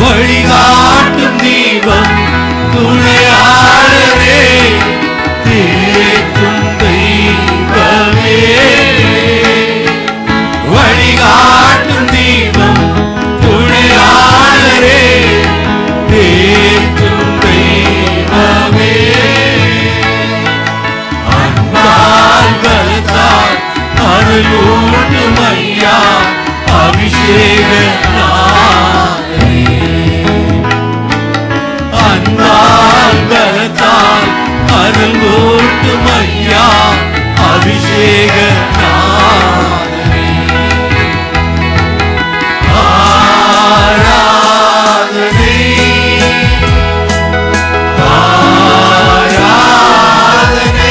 வழிகாட்டும் தீபம் துணையாளரே, தேற்றும் தெய்வமே. வழிகாட்டும் தீபம் துணையாளரே, தேற்றும் தெய்வமே. அன்பால் பலத்தால் அருளூட்டும் ஐயா அபிஷேக பலத்தால் அருள் ஊட்டும் ஐயா அபிஷேக நாதனே. ஆராதனை ஆராதனை ஆராதனை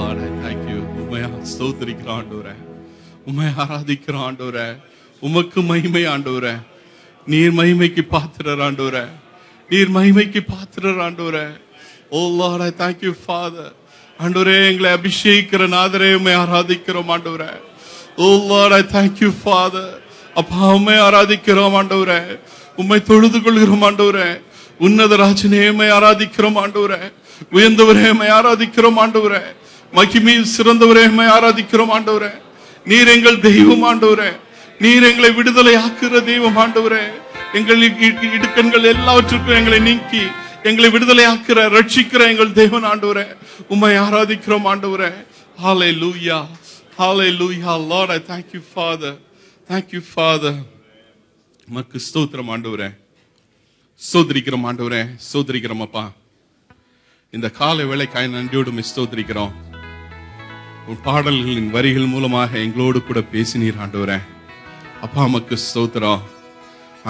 ஆராதனை. உம்மை ஆராதிக்கிற ஆண்டவரே, உமக்கு மகிமை ஆண்டவரே. நீர் மகிமைக்கு பாத்திரர் ஆண்டவரே, நீர் மகிமைக்கு பாத்திரர் ஆண்டவரே. Oh Lord, I thank you Father. ஆண்டவரே, எங்களை அபிஷேகிக்கிற நாதரே, உம்மை ஆராதிக்கிறோம் ஆண்டவரே. Oh Lord, I thank you Father. அப்பா, உம்மை ஆராதிக்கிறோம் ஆண்டவரே, உம்மை தொழுது கொள்கிறோம் ஆண்டவரே. உன்னத ராஜனே, உம்மை ஆராதிக்கிறோம் ஆண்டவரே. உயர்ந்தவரே, உம்மை ஆராதிக்கிறோம் ஆண்டவரே. மகிமையில் சிறந்தவரே, உம்மை ஆராதிக்கிறோம் ஆண்டவரே. நீர் எங்கள் தெய்வம் ஆண்டவரே, நீர் எங்களை விடுதலை ஆக்குற தெய்வம் ஆண்டவரே. எங்கள் இடுக்கண்கள் எல்லாவற்றுக்கும் எங்களை நீக்கி எங்களை விடுதலை ஆக்குற ரட்சிக்கிற எங்கள் தேவன் ஆண்டவரே, உம்மை ஆராதிக்கிறோம் ஆண்டவரே. ஹல்லேலூயா, ஹல்லேலூயா. Lord, I thank you Father. Thank you Father. உமக்கு ஸ்தோத்திரம் ஆண்டவரே, ஸ்தோத்திரிக்கிறோம் ஆண்டவரே, ஸ்தோத்திரிக்கிறோம் அப்பா. இந்த காலை வேளைக்காய் நன்றியோடு ஸ்தோத்திரிக்கிறோம். உன் பாடல்களின் வரிகள் மூலமாக எங்களோடு கூட பேசினீர் ஆண்டவரே. அப்பா, உமக்கு ஸ்தோத்திரம்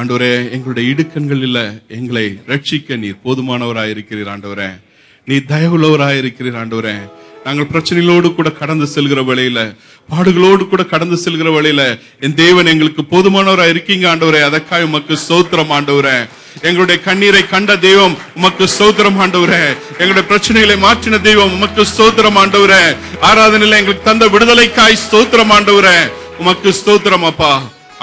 ஆண்டவரே. எங்களுடைய இடுக்கண்களில் எங்களை ரட்சிக்க நீர் போதுமானவராய் இருக்கிறீர் ஆண்டவரே. நீர் தயவுள்ளவராய் இருக்கிறீர் ஆண்டவரே. நாங்கள் பிரச்சனைகளோடு கூட கடந்து செல்கிற வேளையில, பாடுகளோடு கூட கடந்து செல்கிற வேளையில என் தேவன் எங்களுக்கு போதுமானவராய் இருக்கீங்க ஆண்டவரே. அதற்காக உமக்கு ஸ்தோத்திரம் ஆண்டவரே. எங்களுடைய கண்ணீரை கண்ட தெய்வம் உமக்கு ஸ்தோத்திரம் ஆண்டவரே. எங்களுடைய பிரச்சனைகளை மாற்றின தெய்வம் உமக்கு ஸ்தோத்திரம் ஆண்டவரே. ஆராதனையில எங்களுக்கு தந்த விடுதலைக்காய் ஸ்தோத்திரம் ஆண்டவரே. உமக்கு ஸ்தோத்திரம் அப்பா.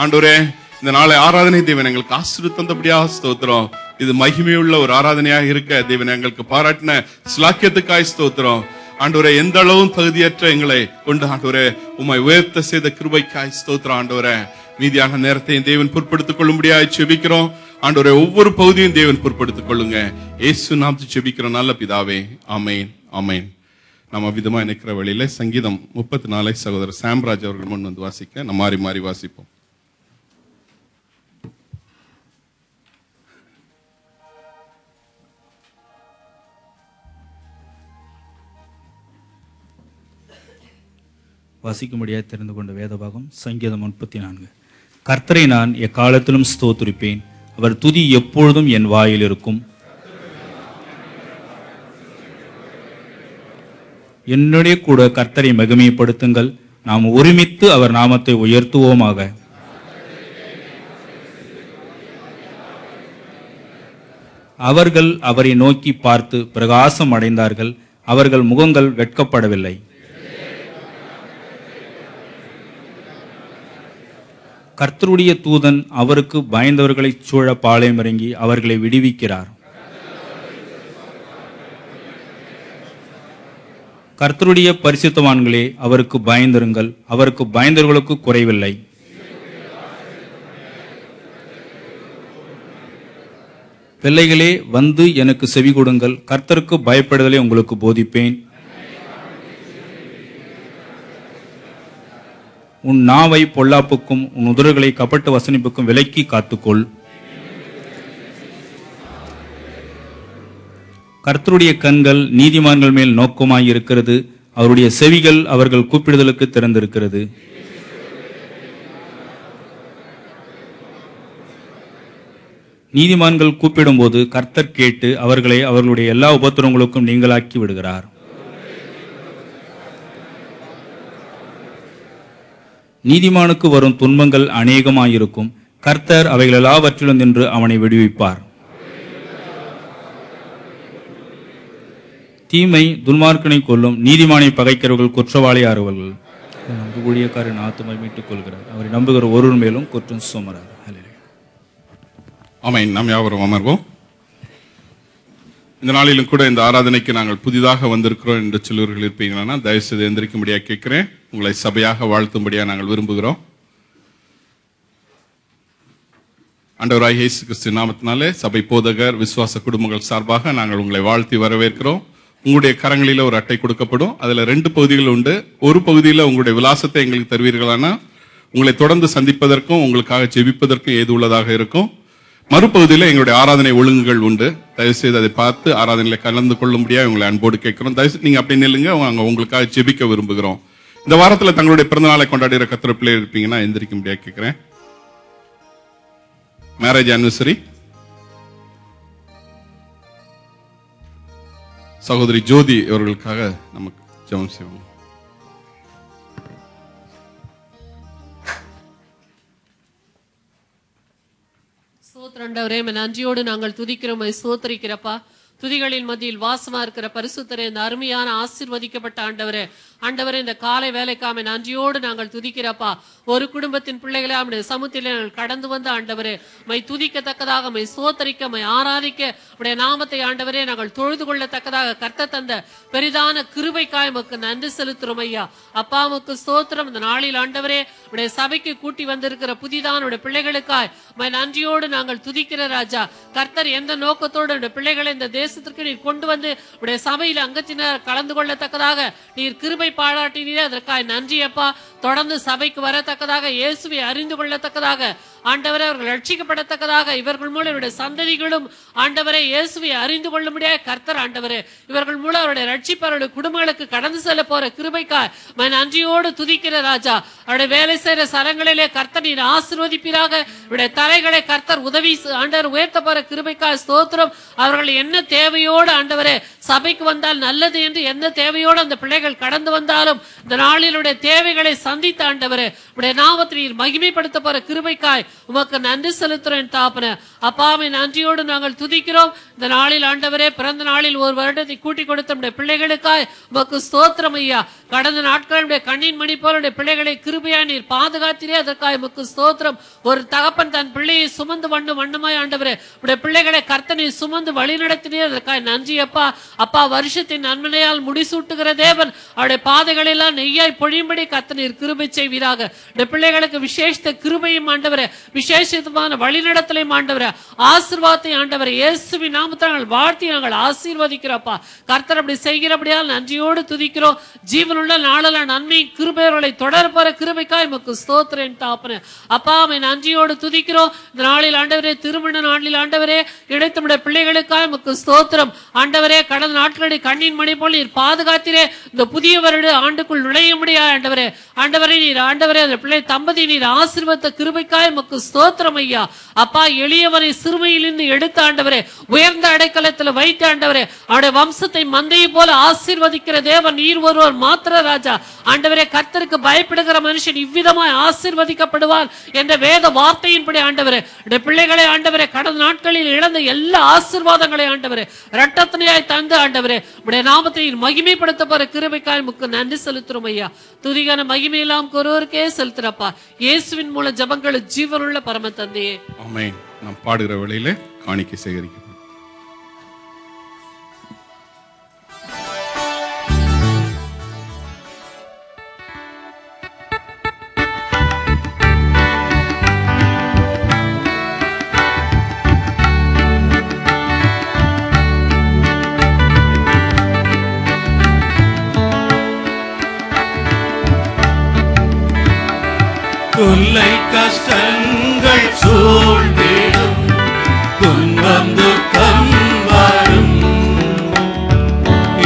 ஆண்டவரே, இந்த நாளை ஆராதனை தேவன் எங்களுக்கு ஆசீர்வாதம் தந்தபடியாக ஸ்தோத்திரம். இது மகிமையுள்ள ஒரு ஆராதனையாக இருக்க தேவன் எங்களுக்கு பாராட்டின ஸ்லாக்கியத்துக்காய் ஸ்தோத்திரம் ஆண்டவரே. எந்த அளவும் தகுதியற்ற எங்களை கொண்டு ஆண்டவரே உம்மை உயர்த்த செய்த கிருபைக்காய் ஸ்தோத்திரம் ஆண்டவரே. மீதியான நேரத்தையும் தேவன் பொறுப்படுத்திக் கொள்ளும்படியாய் செபிக்கிறோம் ஆண்டவரே. ஒவ்வொரு பகுதியும் தேவன் பொறுப்படுத்திக் கொள்ளுங்க. இயேசு நாமத்தில் செபிக்கிறோம் நல்ல பிதாவே, ஆமேன், ஆமேன். நம்ம விதமா நிற்கிற வழியில சங்கீதம் 34 சகோதரர் சாம்ராஜ் அவர்கள் முன் வந்து வாசிக்க நம்ம மாறி மாறி வாசிப்போம். வாசிக்கும்படியாக தெரிந்து கொண்ட வேதபாகம் சங்கீதம் 34. கர்த்தரை நான் எக்காலத்திலும் ஸ்தோத்திரிப்பேன், அவர் துதி எப்பொழுதும் என் வாயில் இருக்கும். என்னுடைய கூட கர்த்தரை மகிமைப்படுத்துங்கள். நாம் ஒருமித்து அவர் நாமத்தை உயர்த்துவோமாக. அவர்கள் அவரை நோக்கி பார்த்து பிரகாசம் அடைந்தார்கள். அவர்கள் முகங்கள் வெட்கப்படவில்லை. கர்த்தருடைய தூதன் அவருக்கு பயந்தவர்களைச் சூழ பாளையம் இறங்கி அவர்களை விடுவிக்கிறார். கர்த்தருடைய பரிசுத்தவான்களே, அவருக்கு பயந்திருங்கள். அவருக்கு பயந்தவர்களுக்கு குறைவில்லை. பிள்ளைகளே, வந்து எனக்கு செவி கொடுங்கள். கர்த்தருக்கு பயப்படுதலை உங்களுக்கு போதிப்பேன். உன் நாவை பொல்லாப்புக்கும் உன் உதடுகளை கபட்டு வசனிப்புக்கும் விலக்கி காத்துக்கொள். கர்த்தருடைய கண்கள் நீதிமான்கள் மேல் நோக்கமாய் இருக்கிறது. அவருடைய செவிகள் அவர்கள் கூப்பிடுதலுக்கு திறந்திருக்கிறது. நீதிமான்கள் கூப்பிடும்போது கர்த்தர் கேட்டு அவர்களை அவர்களுடைய எல்லா உபத்திரவங்களுக்கும் நீங்களாக்கி விடுகிறார். நீதிமானுக்கு வரும் துன்பங்கள் அநேகமாயிருக்கும். கர்த்தர் அவைகள் எல்லாவற்றிலும் நின்று அவனை விடுவிப்பார். தீமை துன்மார்க்கனை கொல்லும். நீதிமானை பகைக்கிறவர்கள் குற்றவாளி ஆறுவர்கள். ஊழியக்காரன் ஆத்துமை மீட்டுக் கொள்கிறார். அவரை நம்புகிற ஒருவர் மேலும் குற்றம் சுமரார். ஆமென். நாம் யாவரும் அமர்வோம். இந்த நாளிலும் கூட இந்த ஆராதனைக்கு நாங்கள் புதிதாக வந்திருக்கிறோம் என்று சிலர்கள் இருப்பீங்கன்னா தயவு செய்து எந்திரிக்கும்படியாக கேட்கிறேன். உங்களை சபையாக வாழ்த்தும்படியாக நாங்கள் விரும்புகிறோம். ஆண்டவராய் இயேசு கிறிஸ்து நாமத்தினாலே சபை போதகர் விசுவாச குடும்பங்கள் சார்பாக நாங்கள் உங்களை வாழ்த்தி வரவேற்கிறோம். உங்களுடைய கரங்களில் ஒரு அட்டை கொடுக்கப்படும். அதுல 2 பகுதிகள் உண்டு. ஒரு பகுதியில் உங்களுடைய விலாசத்தை எங்களுக்கு தருவீர்களானா உங்களை தொடர்ந்து சந்திப்பதற்கும் உங்களுக்காக ஜெபிப்பதற்கும் ஏது உள்ளதாக இருக்கும். மறுபகுதியில் எங்களுடைய ஆராதனை ஒழுங்குகள் உண்டு. தயவுசெய்து அதை பார்த்து ஆராதனையில கலந்து கொள்ளும்படியாக உங்களை அன்போடு கேட்கிறோம். தயவுசெய்து நீங்க அப்படி நில்லுங்க. நாங்கள் உங்களுக்காக ஜெபிக்க விரும்புகிறோம். இந்த வாரத்தில் தங்களுடைய பிறந்தநாளை கொண்டாடுகிற கத்திர பிள்ளை இருப்பீங்கன்னா எந்திரிக்க முடியாது கேட்கிறேன். மேரேஜ் ஆனிவர்சரி சகோதரி ஜோதி அவர்களுக்காக நமக்கு ஜெபம் செய்வோம். சோத்ரண்டவரே, நன்றியோடு நாங்கள் துதிக்கிறோம், சோத்தரிக்கிறப்பா. துதிகளின் மத்தியில் வாசமா இருக்கிற பரிசுத்தரே, இந்த அருமையான ஆசீர்வதிக்கப்பட்ட ஆண்டவரே, ஆண்டவரே, இந்த காலை வேலைக்காம நன்றியோடு நாங்கள் துதிக்கிறப்பா. ஒரு குடும்பத்தின் பிள்ளைகளை அவனுடைய சமூகத்தில் நாங்கள் கடந்து வந்த ஆண்டவரே, மை துதிக்கத்தக்கதாக, மை சோத்தரிக்க, மை ஆராதிக்க, உடைய நாமத்தை ஆண்டவரே நாங்கள் தொழுது கொள்ளத்தக்கதாக கர்த்தர் தந்த பெரிதான கிருபைக்காய் உமக்கு நன்றி செலுத்துறோம் ஐயா. அப்பா உமக்கு ஸ்தோத்திரம். இந்த நாளில் ஆண்டவரே உடைய சபைக்கு கூட்டி வந்திருக்கிற புதிதான உடைய பிள்ளைகளுக்காய் மை நன்றியோடு நாங்கள் துதிக்கிற ராஜா. கர்த்தர் எந்த நோக்கத்தோடு உடைய பிள்ளைகளை இந்த தேசத்திற்கு நீர் கொண்டு வந்து உடைய சபையில் அங்கத்தினர் கலந்து கொள்ளத்தக்கதாக நீர் கிருபை பாராட்டினீரே, அதற்காக நன்றி அப்பா. தொடர்ந்து சபைக்கு வரத்தக்கதாக, இயேசுவை அறிந்து கொள்ளத்தக்கதாக, ஆண்டவரை அவர்கள் ரட்சிக்கப்படத்தக்கதாக, இவர்கள் மூலம் இவருடைய சந்ததிகளும் ஆண்டவரை இயேசுவை அறிந்து கொள்ளும்படியாக கர்த்தர் ஆண்டவரே இவர்கள் மூலம் அவருடைய ரட்சிப்பு அவருடைய குடும்பங்களுக்கு கடந்து செல்ல போற கிருபைக்காய் நன்றியோடு துதிக்கிற ராஜா. அவருடைய வேலை செய்யற ஸ்தலங்களிலே கர்த்தர் நீர் ஆசீர்வதிப்பீராக. இவருடைய தலைகளை கர்த்தர் உதவி ஆண்டவர் உயர்த்த போற கிருபைக்காய் ஸ்தோத்திரம். அவர்கள் என்ன தேவையோடு ஆண்டவரே சபைக்கு வந்தால் நல்லது என்று எந்த தேவையோடு அந்த பிள்ளைகள் கடந்து வந்தாலும் இந்த நாளிலுடைய தேவைகளை சந்தித்த ஆண்டவரே உடைய நாமத்தை நீர் மகிமைப்படுத்த போற கிருபைக்காய் உமக்கு நன்றி செலுத்துறேன் தாப்பன. அப்பாவை நன்றியோடு நாங்கள் துதிக்கிறோம். இந்த நாளில் ஆண்டவரே பிறந்த நாளில் ஒரு வருடத்தை கூட்டி கொடுத்த நம்முடைய பிள்ளைகளுக்காய் உமக்கு ஸ்தோத்திரம் ஐயா. கடந்த நாட்களுடைய கண்ணின் மணி போல பிள்ளைகளை கிருபையா நீர் பாதுகாத்திரே, அதற்காக உமக்கு ஸ்தோத்திரம். ஒரு தகப்பன் தன் பிள்ளையை சுமந்து வண்ணமாய் ஆண்டவரே உடைய பிள்ளைகளை கர்த்தனை சுமந்து வழி நடத்தினே, அதற்காக நன்றி அப்பா. அப்பா, வருஷத்தின் நன்மையால் முடிசூட்டுகிற தேவன் அவருடைய பாதைகள் எல்லாம் நெய்யாய் பொழியும்படி கர்த்தர் கிருபை செய்வீராக. பிள்ளைகளுக்கு விசேஷ கிருபையும் ஆண்டவரே, விசேஷமான வழிநடத்தலையும் ஆண்டவரே, ஆசீர்வாதத்தை ஆண்டவரே இயேசுவின் நாமத்தில் நாங்கள் வாழ்த்தி நாங்கள் ஆசீர்வதிக்கிறோப்பா. கர்த்தர் அப்படி செய்கிறபடியால் நன்றியோடு துதிக்கிறோம். ஜீவனுள்ள நாளில் நன்மை கிருபைகளை தொடர போற கிருபைக்காய் உமக்கு ஸ்தோத்திரம் தாப்பன. அப்பா, அவை நன்றியோடு துதிக்கிறோம். இந்த நாளில் ஆண்டவரே திருமண நாளில் ஆண்டவரே கிடைத்த பிள்ளைகளுக்காய் உமக்கு ஸ்தோத்திரம். ஆண்டவரே, கடந்த நாட்களில் கண்ணின் மணி போல் நீர் பாதுகாத்திரே இந்த புதிய வருட ஆண்டுக்குள் நுழைய முடியாது ஆண்டவரே. ஆண்டவரே, நீர் ஆண்டவரே அந்த பிள்ளை தம்பதி நீர் ஆசீர்வதித்த கிருபைக்காய் உமக்கு ஸ்தோத்திரம் ஐயா. அப்பா, எளியவனை சிறுமையிலிருந்து எடுத்த ஆண்டவரே, உயர்ந்த அடைக்கலத்தில் வைத்த ஆண்டவரே, அவருடைய வம்சத்தை மந்தையை போல ஆசீர்வதிக்கிற தேவன் நீர் ஒருவர் மாத்திர ராஜா. ஆண்டவரே, கர்த்தருக்கு பயப்படுகிற மனுஷன் இவ்விதமாய் ஆசீர்வதிக்கப்படுவார் என்ற வேத வார்த்தையின்படி ஆண்டவரே, பிள்ளைகளை ஆண்டவரே கடந்த நாட்களில் இழந்த எல்லா ஆசீர்வாதங்களை ஆண்டவரே இரட்டத்தனையாய் தந்து ஆண்டவரே உடைய நாமத்தை மகிமைப்படுத்த போற கிருபைக்காய் உமக்கு நன்றி செலுத்துறோம் ஐயா. துதிகான மகிமையெல்லாம் ஒருவருக்கே செலுத்துறப்பா. இயேசுவின் மூல ஜபங்கள் ஜீவனுள்ள பரம தந்தையே, ஆமென். நாம் பாடுகிற வேளையில காணிக்கை சேகரிக்க தொல்லை கஷ்டங்கள் சூழ்ந்திடும், துன்பம் துக்கம் வரும்,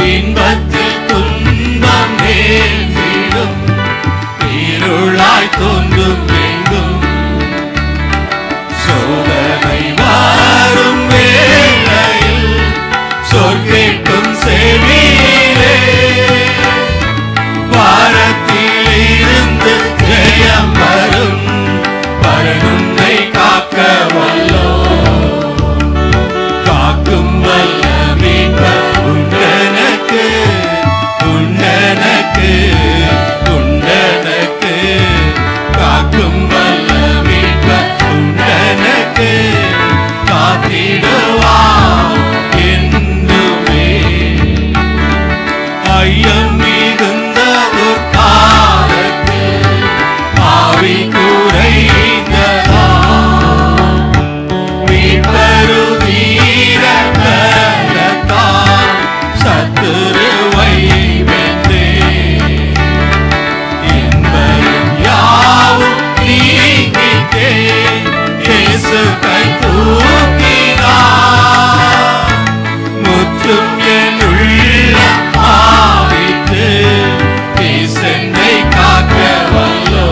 இன்பத்தில் துன்பம் நேர்ந்திடும், இருளாய் தோன்றும் எங்கும், சோதனை வரும் வேளையில் சொற்கேட்கும் செவியிலே, வாரத்தில் இருந்து ஜெயம் வரும், பரனுன்னை காக்க வல்லோ, காக்கும் வல்ல மீட்பர் உண்டனக்கு, உண்டனக்கு, உண்டனக்கு, காக்கும் வல்ல மீட்பர் உண்டனக்கு, காத்திடுவார் என்றுமே. ஐயம் மிகுந்த ஒரு காலத்தில் ஆவி குறைந்ததா, மீட்பரு வீர பலத்தால் சத்துருவை வென்றே, என்பதும் யாவும் நீங்கிட்டே இயேசு கை தூக்கினார், முற்றும் என் உள்ளம் ஆவித்து என்னை காக்க வல்லோ,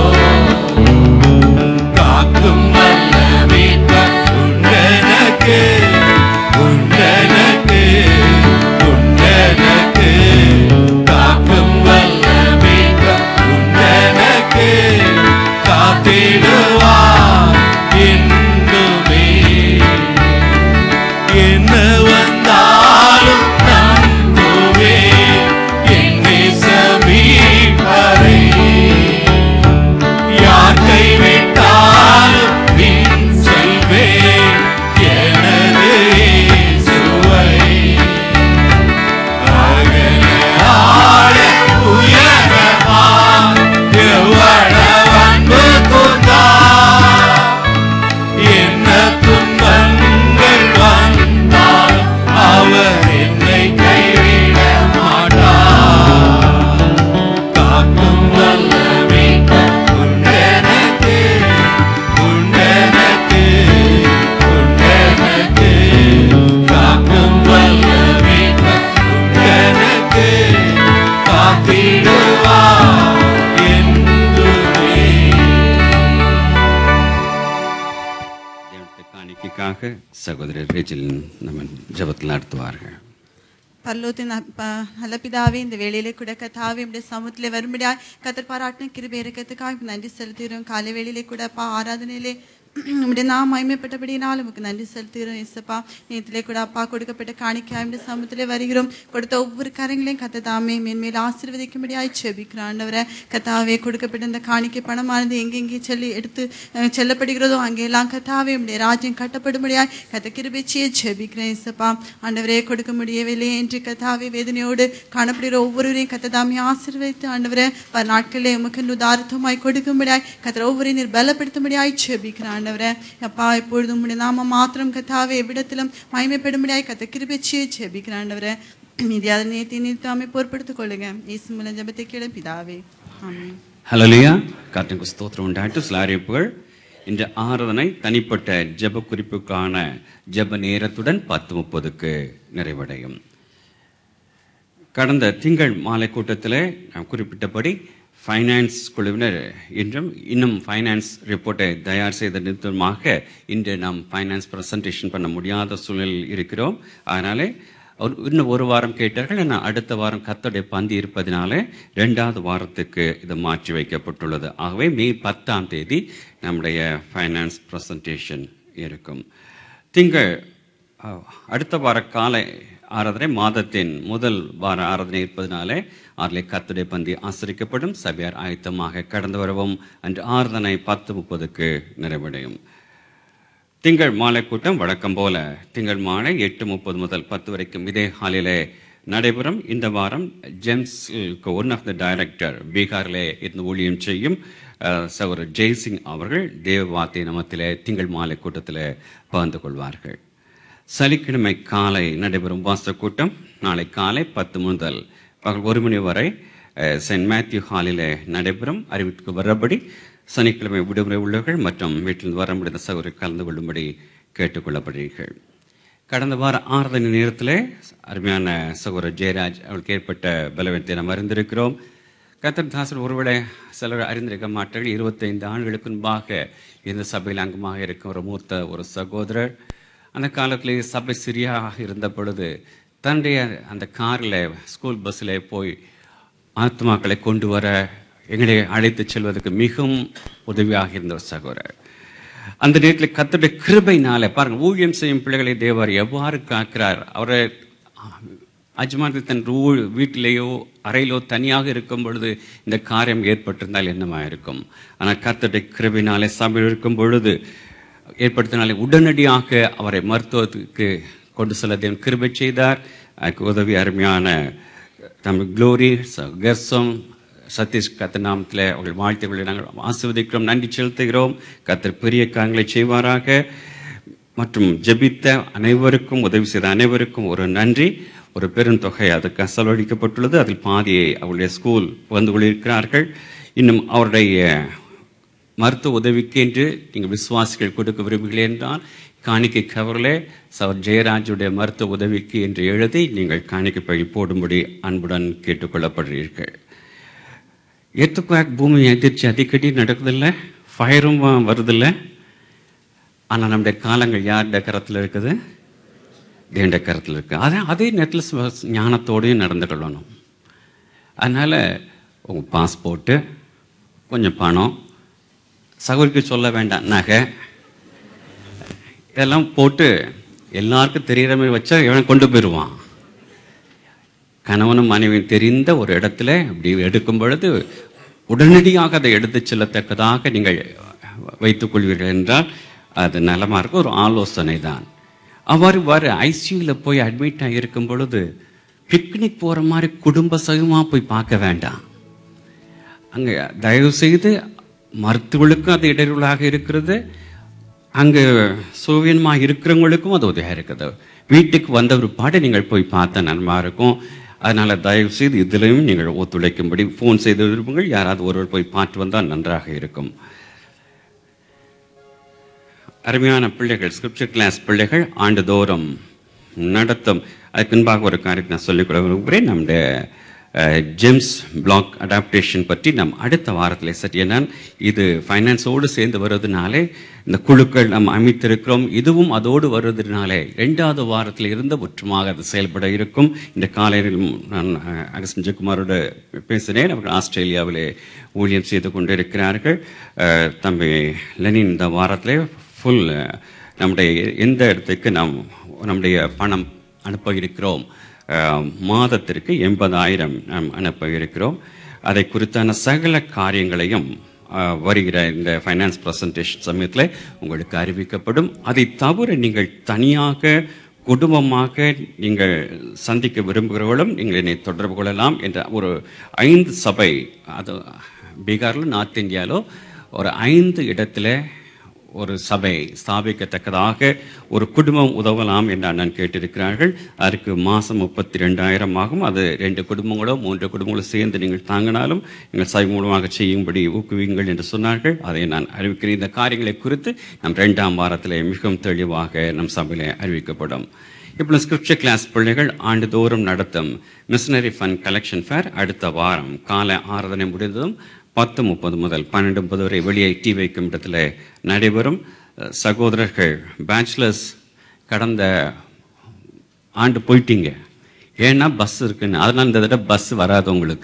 காக்கும் வல்ல மீட்பர் உண்டனக்கு, உண்டனக்கு, உண்டனக்கு, காக்கும் வல்ல மீட்பர் உண்டனக்கு, காத்திடுவார் என்றுமே. என்ன வந்தாலும் நம்புவே என்னை சமீபரை, யார் கைவிட்டாலும் பின் செல்வேன் எனது இயேசுவை, அகல ஆழ உயரமாய் எவ்வளவு அன்பு கொண்டார், என்ன துன்பங்கள் வந்தாலும் அவர் என்னை கைவிட மாட்டார், காக்கும் வல்ல மீட்பர் உண்டனக்கு, உண்டனக்கு, உண்டனக்கு, காக்கும் வல்ல மீட்பர் உண்டனக்கு, காத்திடுவார் என்றுமே. காணிக்கைக்காக சகோதரர் ரேச்சல் நம்ம ஜெபத்தில் நடத்துவார்கள். பரலோகத்தின் நல்ல பிதாவே, இந்த வேளையிலே கூட கத்தாவே உடைய சமூகத்திலே வரும்படியாய் கத்தர் பாராட்டின கிருபை இறக்கத்துக்காக நன்றி செலுத்துகிறோம். காலை வேளையிலே கூட அப்பா ஆராதனையிலே உடைய நாம் மகிமைப்பட்டபடியினால் உமக்கு நன்றி செலுத்துகிறோம். இயேசுப்பா, நேரத்திலே கூட அப்பா கொடுக்கப்பட்ட காணிக்கையாய் உடைய சமூகத்திலே வருகிறோம். கொடுத்த ஒவ்வொரு கரங்களையும் கத்த தாமே மேன்மேல் ஆசீர்வதிக்கும்படியாய் ஜெபிக்கிறோம். ஆண்டவரே, கத்தாவே கொடுக்கப்பட்ட இந்த காணிக்கை பணமானது எங்கெங்கே செல்லப்படுகிறதோ அங்கெல்லாம் கத்தாவே உடைய ராஜ்யம் கட்டப்படும்படியாய் கத்த கிருபைச்சியை ஜெபிக்கிறேன். இயேசுப்பா, ஆண்டவரே கொடுக்க முடியவில்லையே என்று கத்தாவே வேதனையோடு காணப்படுகிற ஒவ்வொருவரையும் கத்த தாமே ஆசீர்வதித்து ஆண்டவரே பல நாட்களிலே உமக்கு உதாரத்தமாய் கொடுக்கும்படியாய் கத்த ஒவ்வொரு நீர் பலப்படுத்தும்படியாய் ஜெபிக்கிறேன். ஆண்டவரே அப்பா, இப்பொழுதும் உம்முடைய நாம மாத்திரம் கத்தாவே எவ்விடத்திலும் மகிமைப்படும்படியாய் கத்த கிருபைச்சியை ஜெபிக்கிறேன். ஆண்டவரே, மீதியாத நேயத்தை நிறுத்தாமை பொறுப்படுத்திக் கொள்ளுங்க. இயேசு மூலம் ஜெபத்தை கேள பிதாவே, ஆமென். ஹல்லேலூயா. கர்த்தருக்கு ஸ்தோத்திரம் உண்டாகட்டும். சில அறிவிப்புகள். இன்று ஆராதனை தனிப்பட்ட ஜெப குறிப்புக்கான ஜெப நேரத்துடன் 10:30க்கு நிறைவடையும். கடந்த திங்கள் மாலை கூட்டத்தில் நாம் குறிப்பிட்டபடி ஃபைனான்ஸ் குழுவினர் இன்னும் ஃபைனான்ஸ் ரிப்போர்ட்டை தயார் செய்த நிமித்தமாக இன்று நாம் ஃபைனான்ஸ் ப்ரெசன்டேஷன் பண்ண முடியாத சூழ்நிலையில் இருக்கிறோம். அதனாலே இன்னும் ஒரு வாரம் கேட்டார்கள். ஆனால் அடுத்த வாரம் கர்த்தருடைய பந்தி இருப்பதினால 2வது வாரத்துக்கு இது மாற்றி வைக்கப்பட்டுள்ளது. ஆகவே மே 10ஆம் தேதி நம்முடைய ஃபைனான்ஸ் ப்ரெசன்டேஷன் இருக்கும். அடுத்த வார காலை ஆராதனை மாதத்தின் முதல் வார ஆராதனை இருப்பதனாலே அதிலே கர்த்தருடைய பந்தி ஆசரிக்கப்படும். சபையார் ஆயத்தமாக கடந்து வரவும். அன்று ஆராதனை 10:30க்கு நிறைவடையும். திங்கள் மாலை கூட்டம் வழக்கம் போல திங்கள் மாலை 8:30 முதல் 10 வரைக்கும் இதே ஹாலிலே நடைபெறும். இந்த வாரம் ஜெம்ஸ்க்கு ஒன் ஆஃப் த டைரக்டர் பீகாரிலே இருந்து ஊழியம் செய்யும் சகோதரர் ஜெய்சிங் அவர்கள் தேவ வார்த்தை நமத்திலே திங்கள் மாலை கூட்டத்தில் பகிர்ந்து கொள்வார்கள். சனிக்கிழமை காலை நடைபெறும் வாச கூட்டம் நாளை காலை 10 முதல் பகல் 1 மணி வரை செயின்ட் மேத்யூ ஹாலிலே நடைபெறும். அறிவிப்புக்கு வரபடி சனிக்கிழமை விடுமுறை உள்ளவர்கள் மற்றும் வீட்டில் வர முடிந்த சகோதரர் கலந்து கொள்ளும்படி கேட்டுக்கொள்ளப்படுகிறீர்கள். கடந்த வார ஆராதனை நேரத்தில் அருமையான சகோதரர் ஜெயராஜ் அவளுக்கு ஏற்பட்ட பலவீனத்தை நாம் அறிந்திருக்கிறோம். கர்த்தர் தாசர் ஒருவேளை சிலர் அறிந்திருக்க மாட்டார்கள். 25 ஆண்டுகளுக்கு முன்பாக இந்த சபையில் அங்கமாக இருக்கும் ஒரு மூர்த்த ஒரு சகோதரர். அந்த காலத்தில் சபை சிறியாக இருந்த பொழுது தன்னுடைய அந்த காரில் ஸ்கூல் பஸ்ஸில் போய் ஆத்மாக்களை கொண்டு வர எங்களை அழைத்து செல்வதற்கு மிகவும் உதவியாக இருந்த ஒரு சகோதரர். அந்த நேரத்தில் கர்த்தருடைய கிருபையினால பாருங்க, ஊழியம் செய்யும் பிள்ளைகளை தேவர் எவ்வாறு காக்கிறார். அவரை அஜ்மானத்தில் தன் வீட்டிலேயோ அறையிலோ தனியாக இருக்கும் பொழுது இந்த காரியம் ஏற்பட்டிருந்தால் என்னமாக இருக்கும். ஆனால் கர்த்தருடைய கிருபையினாலே சபையில் இருக்கும் பொழுது ஏற்படுத்தினாலே உடனடியாக அவரை மருத்துவத்துக்கு கொண்டு செல்ல தேவன் கிருபை செய்தார். அதுக்கு உதவி அருமையான நம்ம குளோரி கெர்சம் சதீஷ் கர்த்தர் நாமத்தில் அவர்கள் வாழ்த்துக்களை நாங்கள் ஆசீர்வதிக்கிறோம், நன்றி செலுத்துகிறோம். கர்த்தர் பெரிய காரியங்களை செய்வாராக. மற்றும் ஜெபித்த அனைவருக்கும் உதவி செய்த அனைவருக்கும் ஒரு நன்றி. ஒரு பெருந்தொகை அதுக்கு செலவழிக்கப்பட்டுள்ளது. அதில் பாதியை அவருடைய ஸ்கூல் வந்து கொண்டிருக்கிறார்கள். இன்னும் அவருடைய மருத்துவ உதவிக்கு என்று நீங்கள் விசுவாசிகள் கொடுக்க விரும்புகிறீர்கள் என்றால் காணிக்கை கவரில் சவர் ஜெயராஜுடைய மருத்துவ உதவிக்கு என்று எழுதி நீங்கள் காணிக்கை பழி போடும்படி அன்புடன் கேட்டுக்கொள்ளப்படுகிறீர்கள். எர்த்குவேக் பூமி அதிர்ச்சி அடிக்கடி நடக்குதில்லை, ஃபயரும் வருதில்லை. ஆனால் நம்முடைய காலங்கள் யாருடைய கரத்தில் இருக்குது? தேவனுடைய கரத்தில் இருக்குது. அதே நேரத்தில் ஞானத்தோடையும் நடந்து கொள்ளணும். அதனால் உங்கள் பாஸ்போர்ட்டு, கொஞ்சம் பணம், சகோதரிக்கு சொல்ல வேண்டாம் நகை, இதெல்லாம் போட்டு எல்லாருக்கும் தெரிகிற மாதிரி வச்சா இவன் கொண்டு போயிடுவான். கணவனும் மனைவியும் தெரிந்த ஒரு இடத்துல அப்படி எடுக்கும் பொழுது உடனடியாக அதை எடுத்து செல்லத்தக்கதாக நீங்கள் வைத்துக் கொள்வீர்கள் என்றால் அது நலமாக இருக்கும். ஒரு ஆலோசனை தான். அவ்வாறு ஐசியூவில் போய் அட்மிட் ஆகியிருக்கும் பொழுது பிக்னிக் போகிற மாதிரி குடும்ப சகமாக போய் பார்க்க வேண்டாம். அங்கே தயவு செய்து மருத்துவர்களுக்கும் அது இடையூறாக இருக்கிறது, அங்கே சோவியமாக இருக்கிறவங்களுக்கும் அது உதவியாக இருக்குது. வீட்டுக்கு வந்த ஒரு பாடை நீங்கள் போய் பார்த்தா நன்மையாக இருக்கும். அதனால் தயவு செய்து இதிலையும் நீங்கள் ஒத்துழைக்கும்படி ஃபோன் செய்து விரும்புங்கள். யாராவது ஒருவர் போய் பார்த்து வந்தால் நன்றாக இருக்கும். அருமையான பிள்ளைகள், ஸ்கிரிப்சர் கிளாஸ் பிள்ளைகள் ஆண்டுதோறும் நடத்தும். அதுக்கு பின்பாக ஒரு காரியத்தை நான் சொல்லிக்கொள்ள விரும்புகிறேன். நம்முடைய ஜெம்ஸ் பிளாக் அடாப்டேஷன் பற்றி நாம் அடுத்த வாரத்தில் சரி, ஏன்னா இது ஃபைனான்ஸோடு சேர்ந்து வருவதனாலே இந்த குழுக்கள் நாம் அமைத்திருக்கிறோம். இதுவும் அதோடு வருவதனாலே 2வது வாரத்தில் இருந்து முற்றுமாக அது செயல்பட இருக்கும். இந்த காலையில் நான் அகஸ்டன் ஜெயக்குமாரோடு பேசினேன். அவர்கள் ஆஸ்திரேலியாவிலே ஊழியம் செய்து கொண்டிருக்கிறார்கள். தம்பி லெனின் இந்த வாரத்திலே ஃபுல் நம்முடைய எந்த இடத்துக்கு நாம் நம்முடைய பணம் அனுப்ப இருக்கிறோம், மாதத்திற்கு 80,000 நாம் அனுப்ப இருக்கிறோம். அதை குறித்தான சகல காரியங்களையும் வருகிற இந்த ஃபைனான்ஸ் ப்ரெசன்டேஷன் சமயத்தில் உங்களுக்கு அறிவிக்கப்படும். அதை தவிர நீங்கள் தனியாக குடும்பமாக நீங்கள் சந்திக்க விரும்புகிறவர்களும் நீங்கள் என்னை தொடர்பு கொள்ளலாம் என்ற ஒரு 5 சபை, அது பீகாரில் நார்த் இந்தியாவில் ஒரு 5 இடத்துல ஒரு சபை ஸ்தாபிக்கத்தக்கதாக ஒரு குடும்பம் உதவலாம் என்று அண்ணன் கேட்டிருக்கிறார்கள். அதற்கு மாதம் 32,000 ஆகும். அது 2 குடும்பங்களோ 3 குடும்பங்களோ சேர்ந்து நீங்கள் தாங்கினாலும் நீங்கள் சபை மூலமாக செய்யும்படி ஊக்குவிங்கள் என்று சொன்னார்கள். அதை நான் அறிவிக்கிறேன். இந்த காரியங்களை குறித்து நம் 2ஆம் வாரத்திலே மிகவும் தெளிவாக நம் சபையிலே அறிவிக்கப்படும். இப்போ ஸ்கிரிப்சர் கிளாஸ் பிள்ளைகள் ஆண்டுதோறும் நடத்தும் மிஷனரி ஃபண்ட் கலெக்ஷன் ஃபேர் அடுத்த வாரம் காலை ஆராதனை முடிந்ததும் 10:30 முதல் 12:30 வரை வெளியே டீ வைக்கும் இடத்துல நடைபெறும். சகோதரர்கள் பேச்சுலர்ஸ் கடந்த ஆண்டு போயிட்டீங்க, ஏன்னா பஸ் இருக்குன்னு, அதனால இந்த தடவை பஸ் வராது உங்களுக்கு.